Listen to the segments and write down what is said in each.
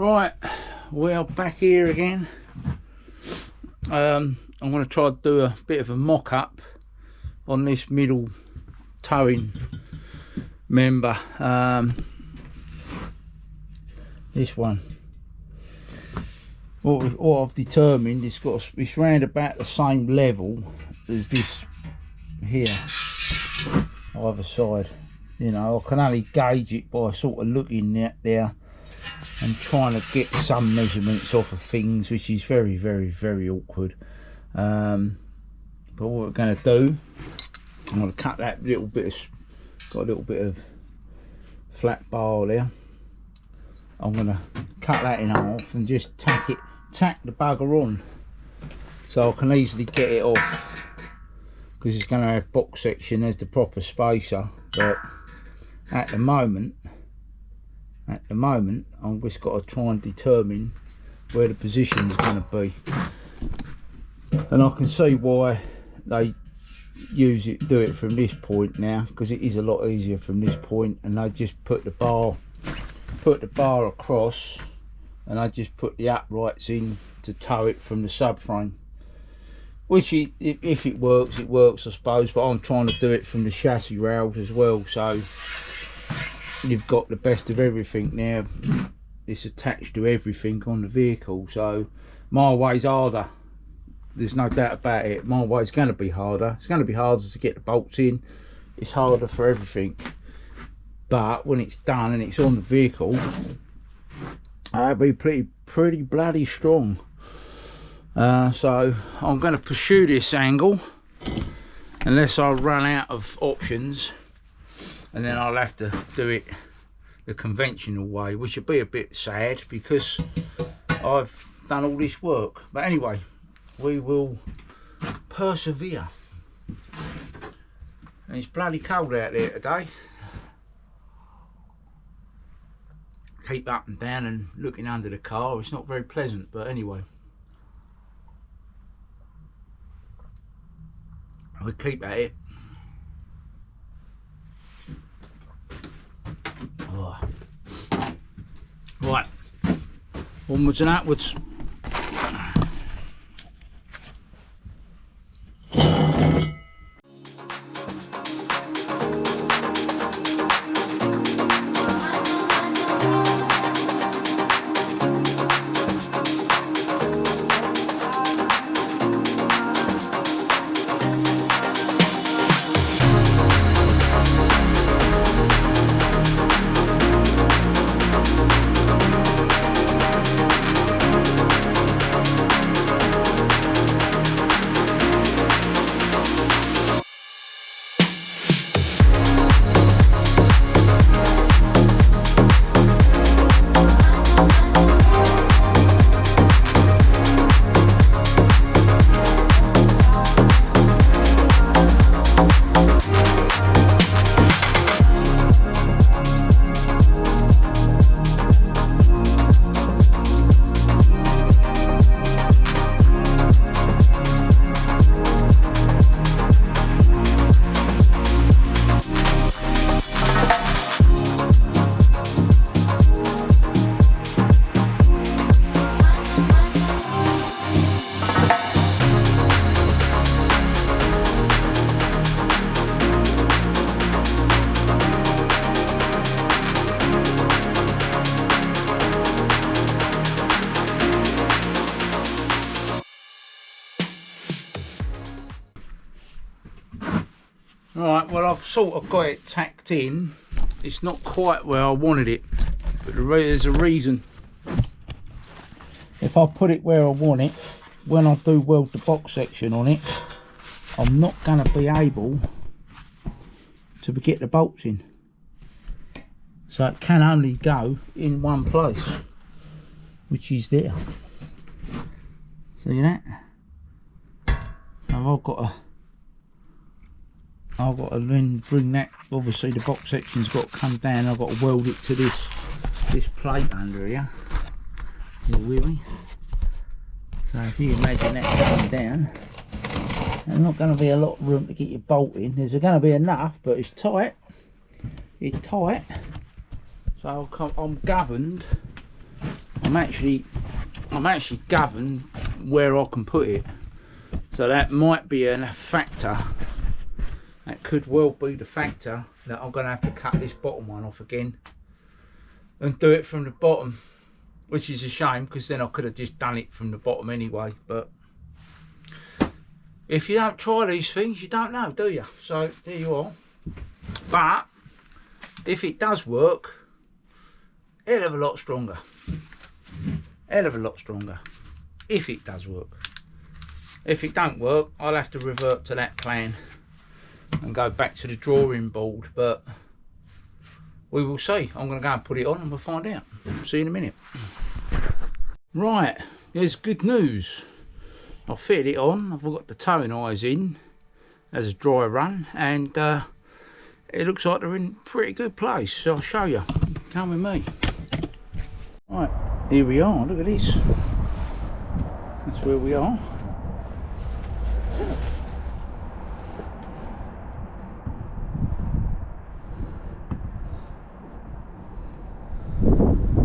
Right, we're back here again. I'm going to try to do a bit of a mock-up on this middle towing member. This one. What I've determined, it's round about the same level as this here, either side. You know, I can only gauge it by sort of looking there and trying to get some measurements off of things, which is very, very, very awkward. But what we're going to do, I'm going to cut that little bit of, got a little bit of flat bar there. I'm going to cut that in half and just tack the bugger on, so I can easily get it off, because it's going to have box section as the proper spacer. But at the moment I've just got to try and determine where the position is going to be, and I can see why they do it from this point now, because it is a lot easier from this point, and they just put the bar across, and I just put the uprights in to tow it from the subframe, which if it works, it works, I suppose. But I'm trying to do it from the chassis rails as well, so you've got the best of everything now. It's attached to everything on the vehicle, so my way's harder, there's no doubt about it. My way's going to be harder. It's going to be harder to get the bolts in, it's harder for everything. But when it's done and it's on the vehicle, it'll be pretty bloody strong. So I'm going to pursue this angle unless I run out of options, and then I'll have to do it the conventional way, which would be a bit sad because I've done all this work. But anyway, we will persevere. And it's bloody cold out there today. Keep up and down and looking under the car, it's not very pleasant, but anyway, we keep at it. Oh. Right, onwards and upwards. Alright, well, I've sort of got it tacked in. It's not quite where I wanted it, but there's a reason. If I put it where I want it, when I do weld the box section on it, I'm not going to be able to get the bolts in. So it can only go in one place, which is there. See that? So I've got to then bring that, obviously the box section's got to come down, I've got to weld it to this plate under here. You with me? So if you imagine that coming down, there's not going to be a lot of room to get your bolt in. There's going to be enough, but it's tight. It's tight. So I'm governed I'm actually governed where I can put it, so that might be a factor. That could well be the factor that I'm going to have to cut this bottom one off again and do it from the bottom, which is a shame because then I could have just done it from the bottom anyway. But if you don't try these things, you don't know, do you? So there you are. But if it does work, hell of a lot stronger. Hell of a lot stronger. If it does work. If it don't work, I'll have to revert to that plan and go back to the drawing board. But we will see. I'm going to go and put it on and we'll find out. See you in a minute. Right, there's good news. I've fitted it on. I've got the towing eyes in as a dry run, and it looks like they're in pretty good place. So I'll show you. Come with me. Right, here we are. Look at this. That's where we are.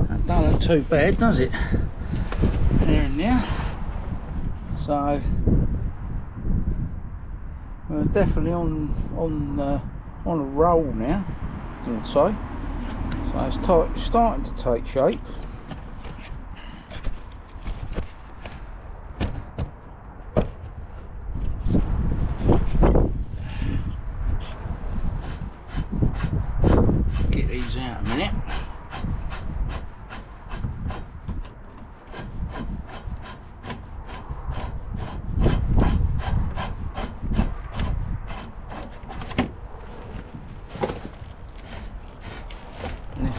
That don't look too bad, does it? There and there. So we're definitely on a roll now, I'd say. So it's starting to take shape. Get these out a minute.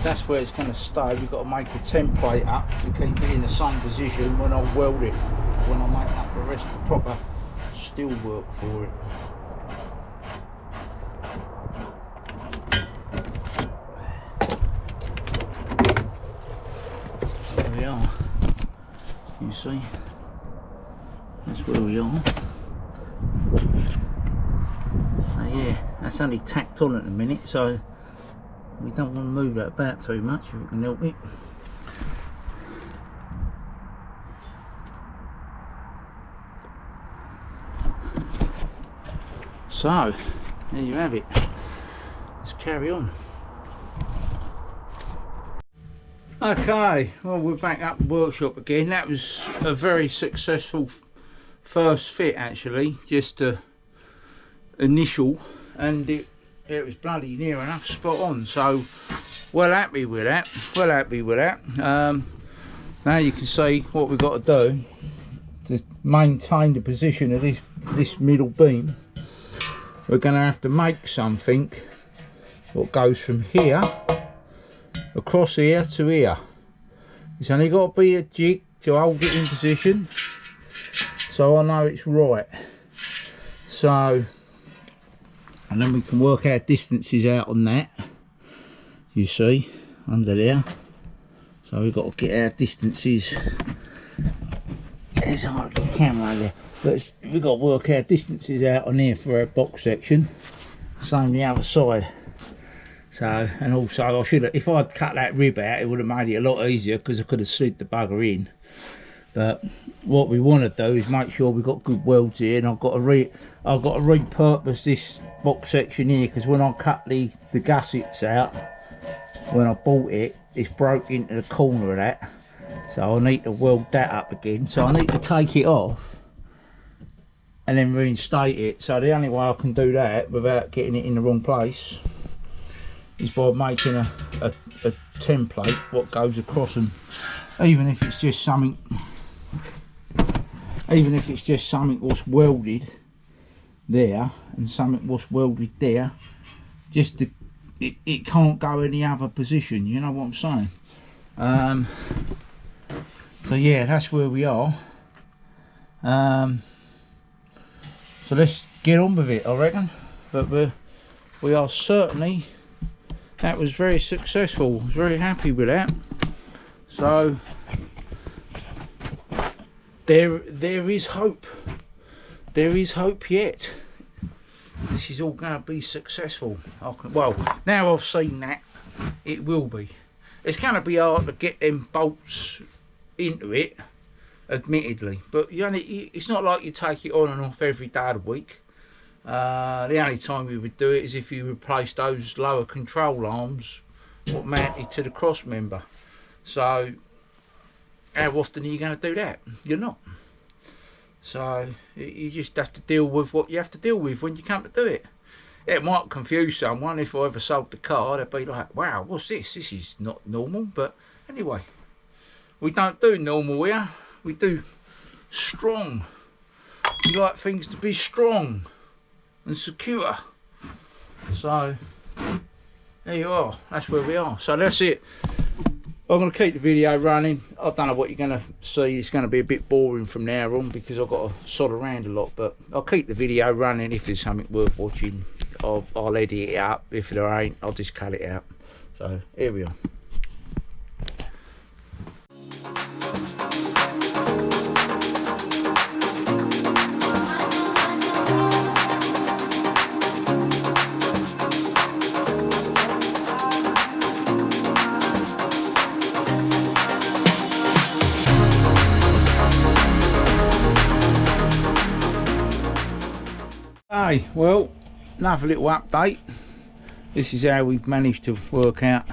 That's where it's going to stay. We've got to make a template up to keep it in the same position when I weld it, when I make up the rest of the proper steel work for it. There we are. You see, that's where we are. So yeah, that's only tacked on at the minute, so we don't want to move that about too much if we can help it. So, there you have it. Let's carry on. Okay, well, we're back up the workshop again. That was a very successful first fit, actually. Just a initial, and it was bloody near enough spot on, so well happy with that. Now you can see what we've got to do to maintain the position of this middle beam. We're going to have to make something what goes from here across here to here. It's only got to be a jig to hold it in position, so I know it's right. So, and then we can work our distances out on that, you see, under there. So we've got to get our distances. There's a hard camera there. But we've got to work our distances out on here for our box section. Same the other side. So, and also I should have, if I'd cut that rib out, it would have made it a lot easier because I could have slid the bugger in. But what we want to do is make sure we've got good welds here, and I've got to repurpose this box section here, because when I cut the gussets out, when I bought it, it's broke into the corner of that, so I need to weld that up again. So I need to take it off and then reinstate it. So the only way I can do that without getting it in the wrong place is by making a template what goes across them, even if it's just something what's welded there and something what's welded there, just to, it can't go any other position, you know what I'm saying? So yeah, that's where we are. So let's get on with it, I reckon. But we are certainly, that was very successful. Very happy with that. So there is hope. There is hope yet. This is all going to be successful. Well, now I've seen that, it will be. It's going to be hard to get them bolts into it, admittedly, but it's not like you take it on and off every day of the week. The only time you would do it is if you replace those lower control arms what mounted to the Crossmember. So how often are you going to do that? You're not. So you just have to deal with what you have to deal with when you come to do it. It might confuse someone. If I ever sold the car, they'd be like, wow, what's this? This is not normal. But anyway, we don't do normal here. We do strong. We like things to be strong and secure. So there you are. That's where we are. So that's it. I'm going to keep the video running. I don't know what you're going to see. It's going to be a bit boring from now on because I've got to sod around a lot. But I'll keep the video running. If there's something worth watching, I'll edit it up. If there ain't, I'll just cut it out. So here we are. Hey, well, another little update. This is how we've managed to work out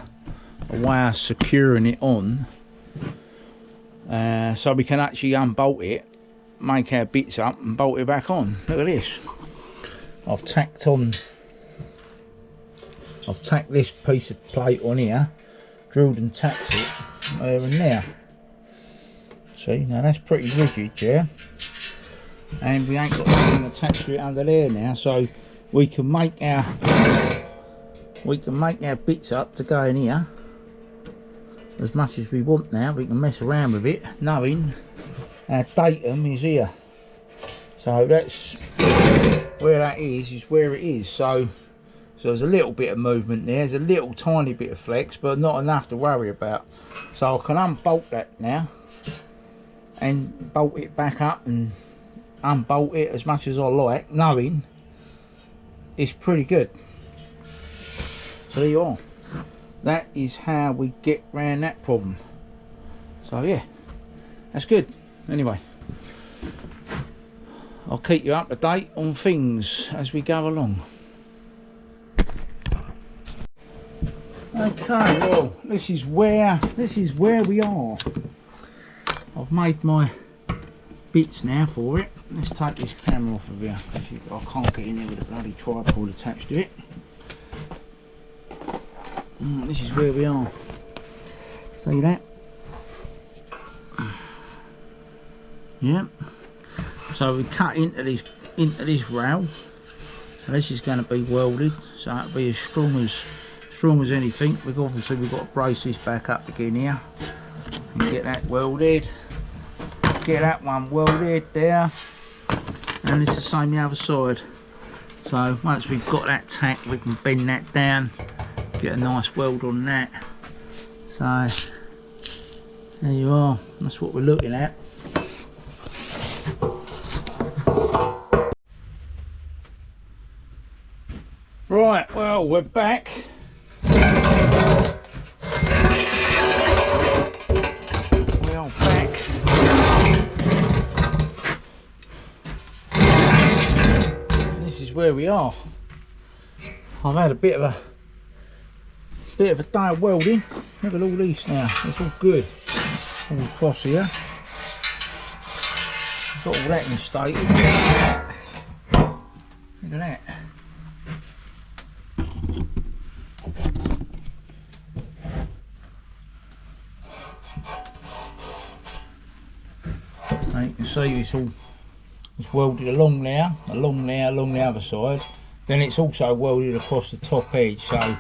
a way of securing it on, so we can actually unbolt it, make our bits up and bolt it back on. Look at this. I've tacked this piece of plate on here, drilled and tacked it there and there. See, now that's pretty rigid, yeah. And we ain't got anything attached to it under there now, so we can make our bits up to go in here as much as we want. Now we can mess around with it knowing our datum is here. So that's where that is where it is. So there's a little bit of movement there, there's a little tiny bit of flex, but not enough to worry about. So I can unbolt that now and bolt it back up and unbolt it as much as I like, knowing it's pretty good. So there you are. That is how we get around that problem. So yeah, that's good. Anyway, I'll keep you up to date on things as we go along. Okay, well, this is where we are. I've made my bits now for it. Let's take this camera off of here. I can't get in there with a bloody tripod attached to it. This is where we are. See that? Yeah. So we cut into this rail. So this is going to be welded. So it'll be as strong as anything. We've got to brace this back up again here and get that welded. Get that one welded there, and it's the same the other side. So once we've got that tack, we can bend that down, get a nice weld on that. So there you are. That's what we're looking at. Right, well, we're back. We are back. This is where we are. I've had a bit of a day of welding. Look at all these now. It's all good. All across here. Got all that instated. Look at that. Now you can see it's welded along there, along the other side. Then it's also welded across the top edge, so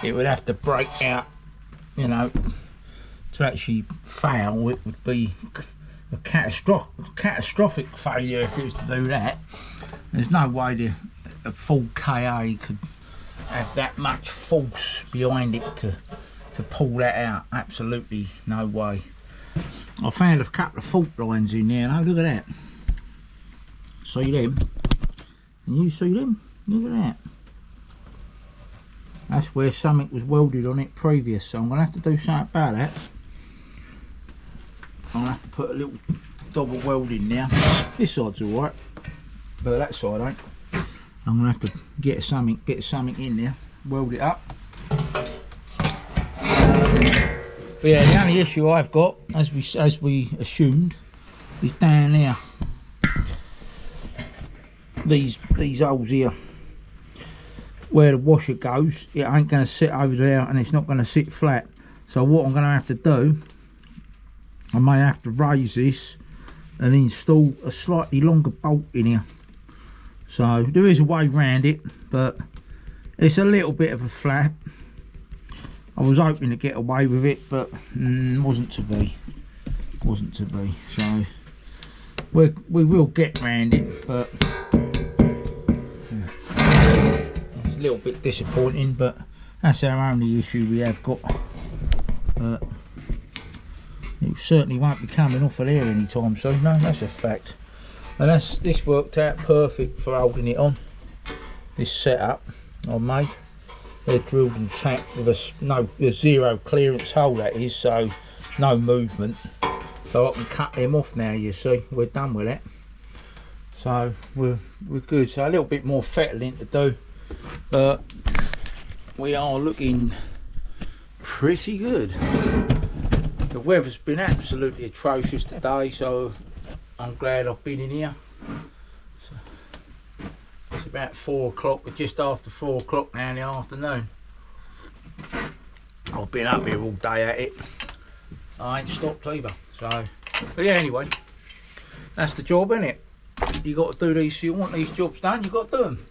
it would have to break out, you know, to actually fail. It would be a catastrophic failure if it was to do that. There's no way a full KA could have that much force behind it to pull that out. Absolutely no way. I found a couple of fault lines in there. Oh, look at that. See them? Can you see them? Look at that. That's where something was welded on it previous, so I'm going to have to do something about that. I'll have to put a little double weld in now. This side's alright, but that side ain't. I'm gonna have to get something in there, weld it up. But yeah, the only issue I've got, as we assumed, is down there. These holes here, where the washer goes, it ain't going to sit over there, and it's not going to sit flat. So what I'm going to have to do, I may have to raise this and install a slightly longer bolt in here. So there is a way around it, but it's a little bit of a flap. I was hoping to get away with it, but wasn't to be. So we will get round it, but it's a little bit disappointing, but that's our only issue we have got. But it certainly won't be coming off of there anytime soon. No, that's a fact. And this worked out perfect for holding it on. This setup I made, they're drilled and tacked with a zero clearance hole, that is, so no movement. So I can cut them off now. You see, we're done with that. So we're good. So a little bit more fettling to do, but we are looking pretty good. The weather's been absolutely atrocious today, so I'm glad I've been in here. So it's about 4 o'clock, we're just after 4 o'clock now in the afternoon. I've been up here all day at it. I ain't stopped either. So, but yeah, anyway, that's the job, isn't it? You got to do these. If you want these jobs done, you got to do them.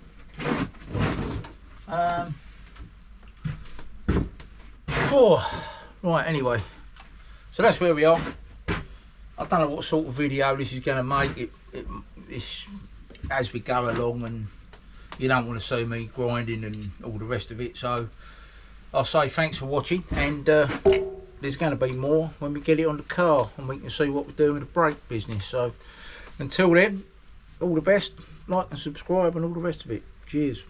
Right, anyway, so that's where we are. I don't know what sort of video this is going to make. It's as we go along, and you don't want to see me grinding and all the rest of it. So I'll say thanks for watching, and there's going to be more when we get it on the car and we can see what we're doing with the brake business. So until then, all the best, like and subscribe and all the rest of it. Cheers.